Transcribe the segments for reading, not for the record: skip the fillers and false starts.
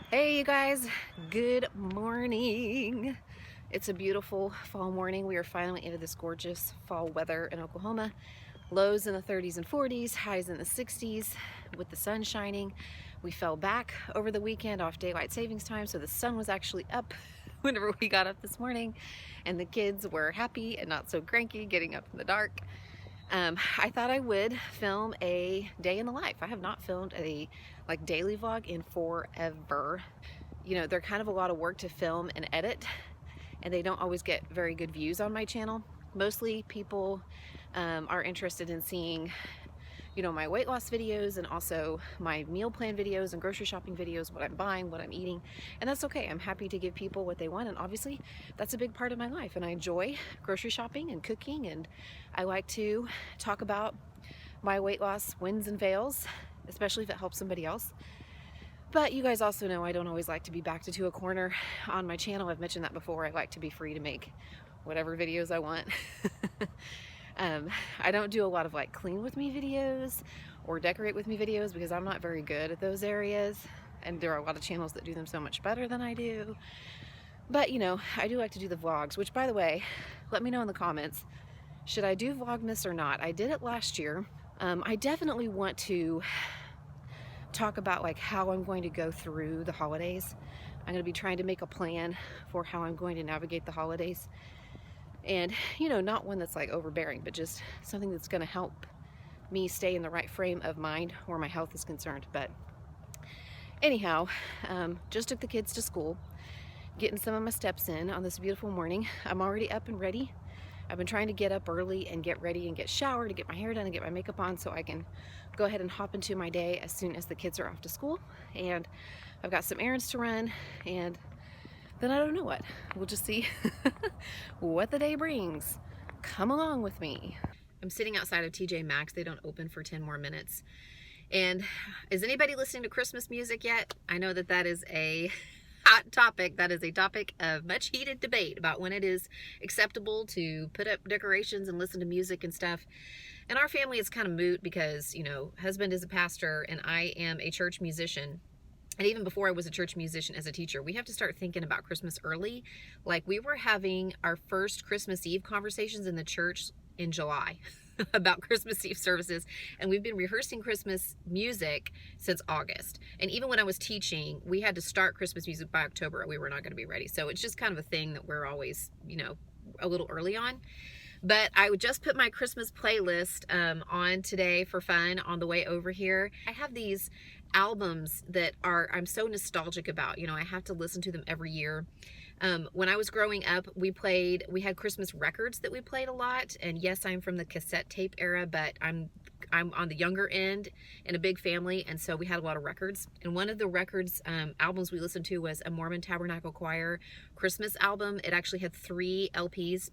Hey you guys, good morning. It's a beautiful fall morning. We are finally into this gorgeous fall weather in Oklahoma. Lows in the 30s and 40s, highs in the 60s with the sun shining. We fell back over the weekend off daylight savings time, so the sun was actually up whenever we got up this morning, and the kids were happy and not so cranky getting up in the dark. I thought I would film a day in the life. I have not filmed a daily vlog in forever. You know, they're kind of a lot of work to film and edit, and they don't always get very good views on my channel. Mostly people are interested in seeing, you know, my weight loss videos and also my meal plan videos and grocery shopping videos, what I'm buying, what I'm eating, and that's okay. I'm happy to give people what they want, and obviously that's a big part of my life, and I enjoy grocery shopping and cooking, and I like to talk about my weight loss wins and fails, especially if it helps somebody else. But you guys also know I don't always like to be backed into a corner on my channel. I've mentioned that before. I like to be free to make whatever videos I want. I don't do a lot of like clean with me videos or decorate with me videos because I'm not very good at those areas, and there are a lot of channels that do them so much better than I do. But you know, I do like to do the vlogs, which by the way, let me know in the comments, should I do Vlogmas or not? I did it last year. I definitely want to talk about like how I'm going to go through the holidays. I'm going to be trying to make a plan for how I'm going to navigate the holidays. And, you know, not one that's like overbearing, but just something that's going to help me stay in the right frame of mind where my health is concerned. But anyhow, just took the kids to school, getting some of my steps in on this beautiful morning. I'm already up and ready. I've been trying to get up early and get ready and get showered, to get my hair done and get my makeup on so I can go ahead and hop into my day as soon as the kids are off to school. And I've got some errands to run, and then I don't know what. We'll just see what the day brings. Come along with me. I'm sitting outside of TJ Maxx. They don't open for 10 more minutes. And is anybody listening to Christmas music yet? I know that that is a hot topic. That is a topic of much heated debate about when it is acceptable to put up decorations and listen to music and stuff. And our family is kind of moot because, you know, husband is a pastor and I am a church musician. And even before I was a church musician as a teacher, we have to start thinking about Christmas early. Like, we were having our first Christmas Eve conversations in the church in July about Christmas Eve services, and we've been rehearsing Christmas music since August. And even when I was teaching, we had to start Christmas music by October or we were not going to be ready. So it's just kind of a thing that we're always, you know, a little early on. But I would just put my Christmas playlist on today for fun on the way over here. I have these albums that I'm so nostalgic about. You know, I have to listen to them every year. When I was growing up, we had Christmas records that we played a lot. And yes, I'm from the cassette tape era, but I'm on the younger end in a big family, and so we had a lot of records. And one of the records albums we listened to was a Mormon Tabernacle Choir Christmas album. It actually had 3 LPs,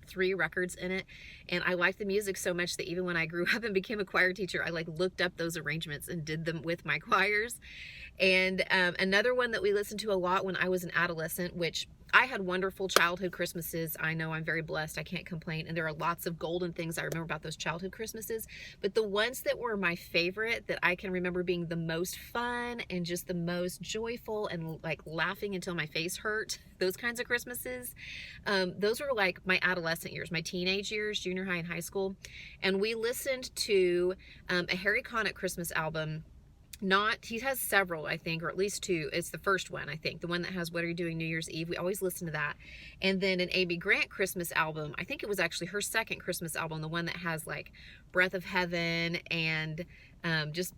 3 records in it, and I liked the music so much that even when I grew up and became a choir teacher, I like looked up those arrangements and did them with my choirs. And another one that we listened to a lot when I was an adolescent, which I had wonderful childhood Christmases. I know I'm very blessed. I can't complain. And there are lots of golden things I remember about those childhood Christmases. But the ones that were my favorite, that I can remember being the most fun and just the most joyful and like laughing until my face hurt, those kinds of Christmases, those were like my adolescent years, my teenage years, junior high and high school. And we listened to a Harry Connick Christmas album. He has several, I think, or at least 2. It's the first one, I think, the one that has What Are You Doing New Year's Eve. We always listen to that. And then an Amy Grant Christmas album. I think it was actually her second Christmas album, the one that has like Breath of Heaven and just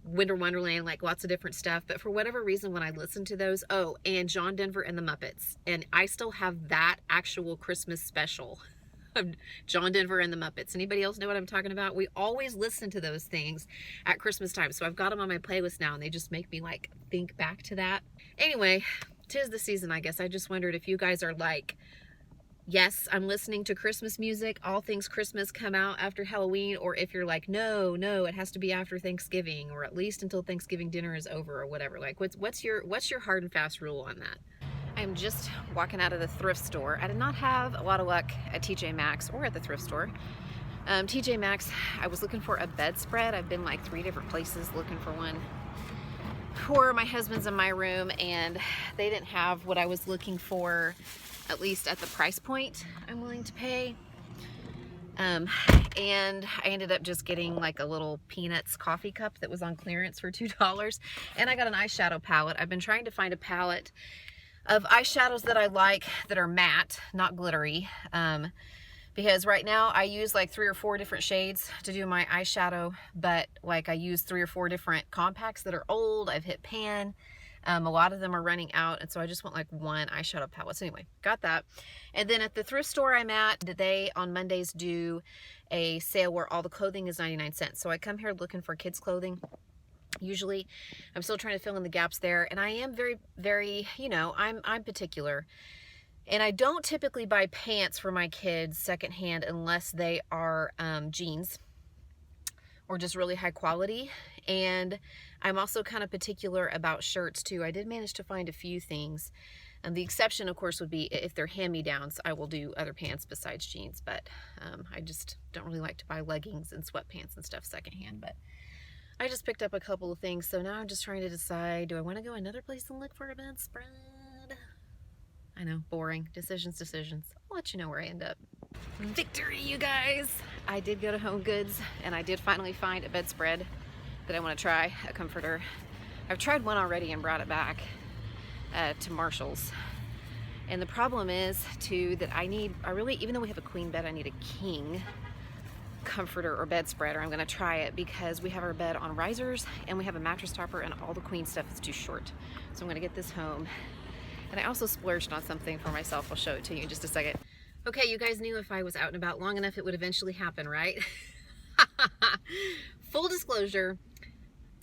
Winter Wonderland, like lots of different stuff. But for whatever reason, when I listened to those, and John Denver and the Muppets. And I still have that actual Christmas special of John Denver and the Muppets. Anybody else know what I'm talking about? We always listen to those things at Christmas time. So I've got them on my playlist now, and they just make me like think back to that. Anyway, 'tis the season, I guess. I just wondered if you guys are like, yes, I'm listening to Christmas music, all things Christmas come out after Halloween, or if you're like, no, it has to be after Thanksgiving, or at least until Thanksgiving dinner is over, or whatever. Like, what's your hard and fast rule on that? I'm just walking out of the thrift store. I did not have a lot of luck at TJ Maxx or at the thrift store. TJ Maxx, I was looking for a bedspread. I've been like 3 different places looking for one. for my husband's and my room, and they didn't have what I was looking for, at least at the price point I'm willing to pay. And I ended up just getting like a little Peanuts coffee cup that was on clearance for $2. And I got an eyeshadow palette. I've been trying to find a palette of eyeshadows that I like that are matte, not glittery. Because right now I use like 3 or 4 different shades to do my eyeshadow, but like I use 3 or 4 different compacts that are old. I've hit pan. A lot of them are running out, and so I just want like one eyeshadow palette. So anyway, got that. And then at the thrift store I'm at, they on Mondays do a sale where all the clothing is 99 cents. So I come here looking for kids clothing. Usually I'm still trying to fill in the gaps there, and I am very, you know, I'm particular. And I don't typically buy pants for my kids secondhand unless they are jeans or just really high quality. And I'm also kind of particular about shirts too. I did manage to find a few things. The exception, of course, would be if they're hand-me-downs. I will do other pants besides jeans, but I just don't really like to buy leggings and sweatpants and stuff secondhand. But I just picked up a couple of things, so now I'm just trying to decide, do I want to go another place and look for a bedspread? I know, boring. Decisions. I'll let you know where I end up. Victory, you guys! I did go to Home Goods, and I did finally find a bedspread that I want to try, a comforter. I've tried one already and brought it back to Marshall's. And the problem is, too, that I really, even though we have a queen bed, I need a king comforter or bedspread, or I'm going to try it, because we have our bed on risers, and we have a mattress topper, and all the queen stuff is too short. So I'm going to get this home. And I also splurged on something for myself. I'll show it to you in just a second. Okay, you guys knew if I was out and about long enough, it would eventually happen, right? Full disclosure,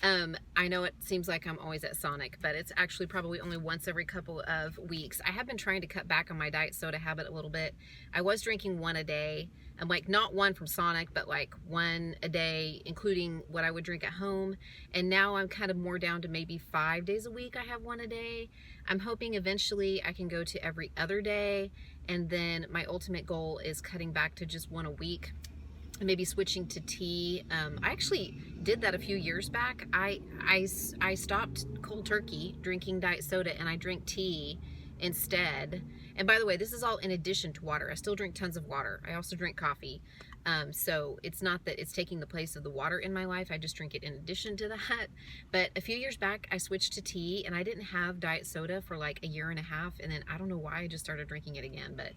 I know it seems like I'm always at Sonic, but it's actually probably only once every couple of weeks. I have been trying to cut back on my diet soda habit a little bit. I was drinking 1 a day. I'm like, not 1 from Sonic, but like 1 a day, including what I would drink at home. And now I'm kind of more down to maybe 5 days a week I have 1 a day. I'm hoping eventually I can go to every other day. And then my ultimate goal is cutting back to just 1 a week. And maybe switching to tea. I actually did that a few years back. I stopped cold turkey drinking diet soda, and I drink tea instead. And by the way, this is all in addition to water. I still drink tons of water. I also drink coffee. So it's not that it's taking the place of the water in my life. I just drink it in addition to that. But a few years back, I switched to tea, and I didn't have diet soda for like a year and a half. And then I don't know why I just started drinking it again. But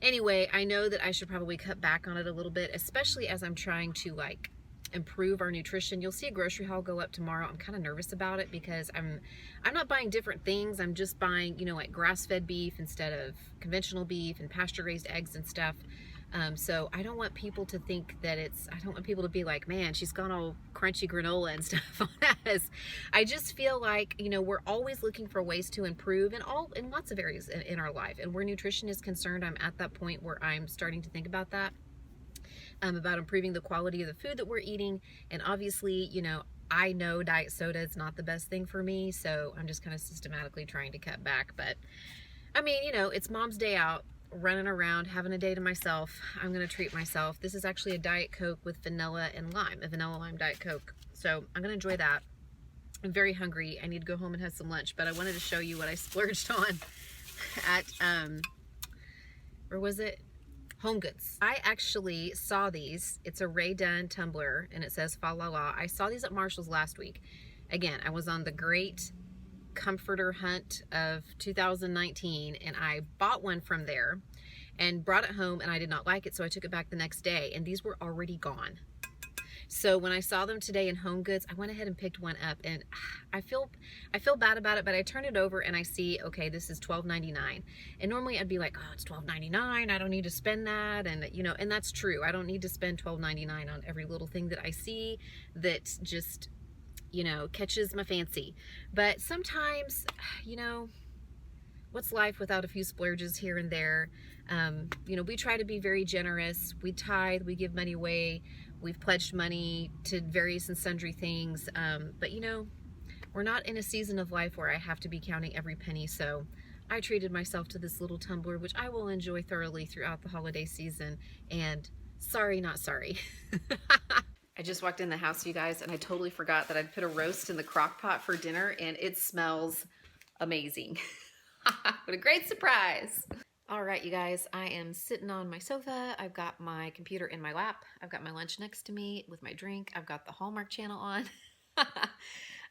anyway, I know that I should probably cut back on it a little bit, especially as I'm trying to like improve our nutrition. You'll see a grocery haul go up tomorrow. I'm kind of nervous about it because I'm not buying different things. I'm just buying, you know, like grass-fed beef instead of conventional beef, and pasture-raised eggs and stuff. So I don't want people to think that I don't want people to be like, man, she's gone all crunchy granola and stuff on us. I just feel like, you know, we're always looking for ways to improve in lots of areas in our life. And where nutrition is concerned, I'm at that point where I'm starting to think about that, about improving the quality of the food that we're eating. And obviously, you know, I know diet soda is not the best thing for me, so I'm just kind of systematically trying to cut back. But I mean, you know, it's Mom's day out, running around, having a day to myself. I'm gonna treat myself. This is actually a Diet Coke with vanilla and lime, a vanilla lime Diet Coke. So I'm gonna enjoy that. I'm very hungry. I need to go home and have some lunch, but I wanted to show you what I splurged on at, or was it Home Goods? I actually saw these. It's a Ray Dunn tumbler, and it says Fa La La. I saw these at Marshall's last week. Again, I was on the great comforter hunt of 2019, and I bought one from there and brought it home, and I did not like it, so I took it back the next day, and these were already gone. So when I saw them today in Home Goods, I went ahead and picked one up, and I feel bad about it, but I turn it over and I see, okay, this is $12.99. And normally I'd be like, oh, it's $12.99, I don't need to spend that. And you know, and that's true. I don't need to spend $12.99 on every little thing that I see that just, you know, catches my fancy. But sometimes, you know, what's life without a few splurges here and there? You know, we try to be very generous. We tithe, we give money away. We've pledged money to various and sundry things. But you know, we're not in a season of life where I have to be counting every penny. So I treated myself to this little tumbler, which I will enjoy thoroughly throughout the holiday season. And sorry, not sorry. I just walked in the house, you guys, and I totally forgot that I'd put a roast in the crock pot for dinner, and it smells amazing. What a great surprise. All right, you guys, I am sitting on my sofa. I've got my computer in my lap. I've got my lunch next to me with my drink. I've got the Hallmark Channel on.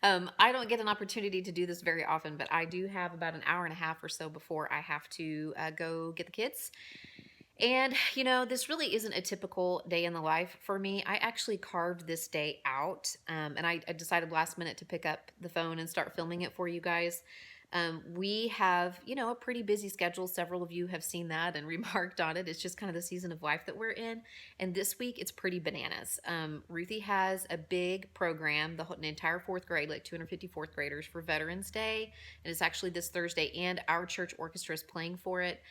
I don't get an opportunity to do this very often, but I do have about an hour and a half or so before I have to go get the kids. And, you know, this really isn't a typical day in the life for me. I actually carved this day out, and I decided last minute to pick up the phone and start filming it for you guys. We have, you know, a pretty busy schedule. Several of you have seen that and remarked on it. It's just kind of the season of life that we're in. And this week, it's pretty bananas. Ruthie has a big program, the entire fourth grade, like 250 fourth graders for Veterans Day. And it's actually this Thursday, and our church orchestra is playing for it.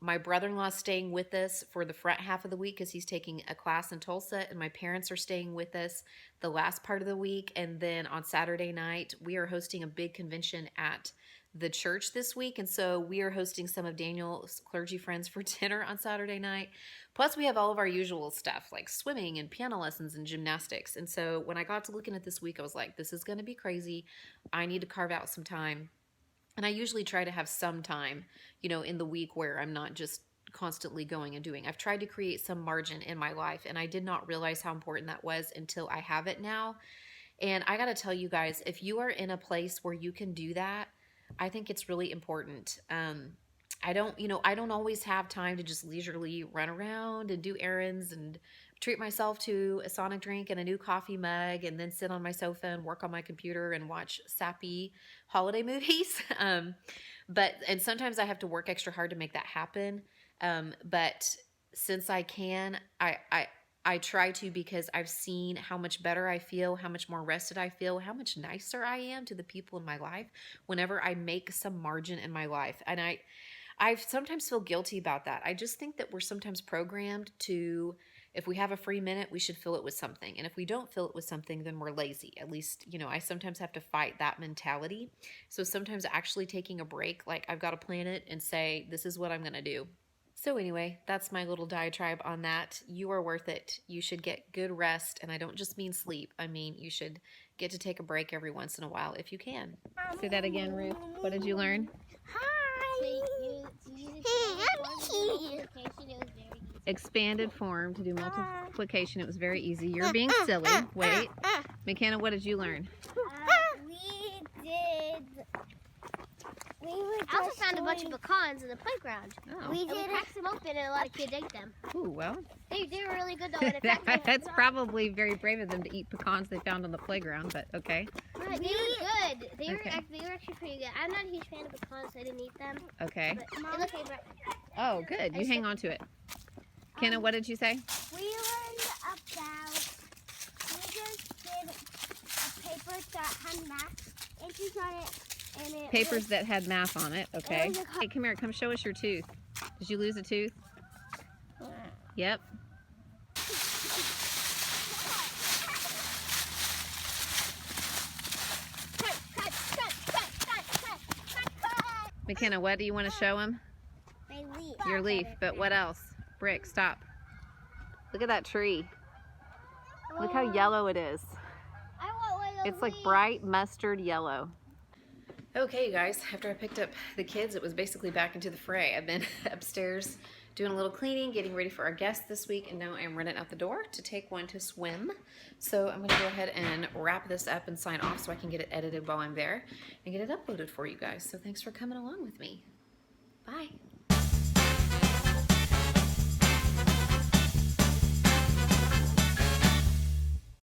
My brother-in-law is staying with us for the front half of the week because he's taking a class in Tulsa, and my parents are staying with us the last part of the week. And then on Saturday night, we are hosting a big convention at the church this week, and so we are hosting some of Daniel's clergy friends for dinner on Saturday night. Plus, we have all of our usual stuff like swimming and piano lessons and gymnastics. And so when I got to looking at this week, I was like, this is going to be crazy. I need to carve out some time. And I usually try to have some time, you know, in the week where I'm not just constantly going and doing. I've tried to create some margin in my life, and I did not realize how important that was until I have it now. And I got to tell you guys, if you are in a place where you can do that, I think it's really important. I don't always have time to just leisurely run around and do errands and treat myself to a Sonic drink and a new coffee mug and then sit on my sofa and work on my computer and watch sappy holiday movies. And sometimes I have to work extra hard to make that happen. But since I can, I try to, because I've seen how much better I feel, how much more rested I feel, how much nicer I am to the people in my life whenever I make some margin in my life. And I sometimes feel guilty about that. I just think that we're sometimes programmed to, if we have a free minute, we should fill it with something. And if we don't fill it with something, then we're lazy. At least, you know, I sometimes have to fight that mentality. So sometimes actually taking a break, like I've got to plan it and say, this is what I'm going to do. So anyway, that's my little diatribe on that. You are worth it. You should get good rest. And I don't just mean sleep. I mean, you should get to take a break every once in a while if you can. Say that again, Ruth. What did you learn? Expanded form to do multiplication. It was very easy. You're being silly. Wait. McKenna, what did you learn? I also found a bunch of pecans in the playground. Oh. We cracked them open and a lot of kids ate them. Ooh, well. They were really good though. That's probably very brave of them to eat pecans they found on the playground, but okay. They were good. They were actually pretty good. I'm not a huge fan of pecans, so I didn't eat them. Okay. But it looked Oh, good. You hang on to it. Kenna, what did you say? We learned about, we just did a paper that had math entries on it. And it Papers that had math on it. Okay. Hey, come here. Come show us your tooth. Did you lose a tooth? Yep. McKenna, what do you want to show him? My leaf. Your leaf. But what else? Brick, stop. Look at that tree. Look how yellow it is. I want one of those It's like leaves. bright mustard yellow. Okay, you guys, after I picked up the kids, it was basically back into the fray. I've been upstairs doing a little cleaning, getting ready for our guests this week, and now I'm running out the door to take one to swim. So I'm going to go ahead and wrap this up and sign off so I can get it edited while I'm there and get it uploaded for you guys. So thanks for coming along with me. Bye.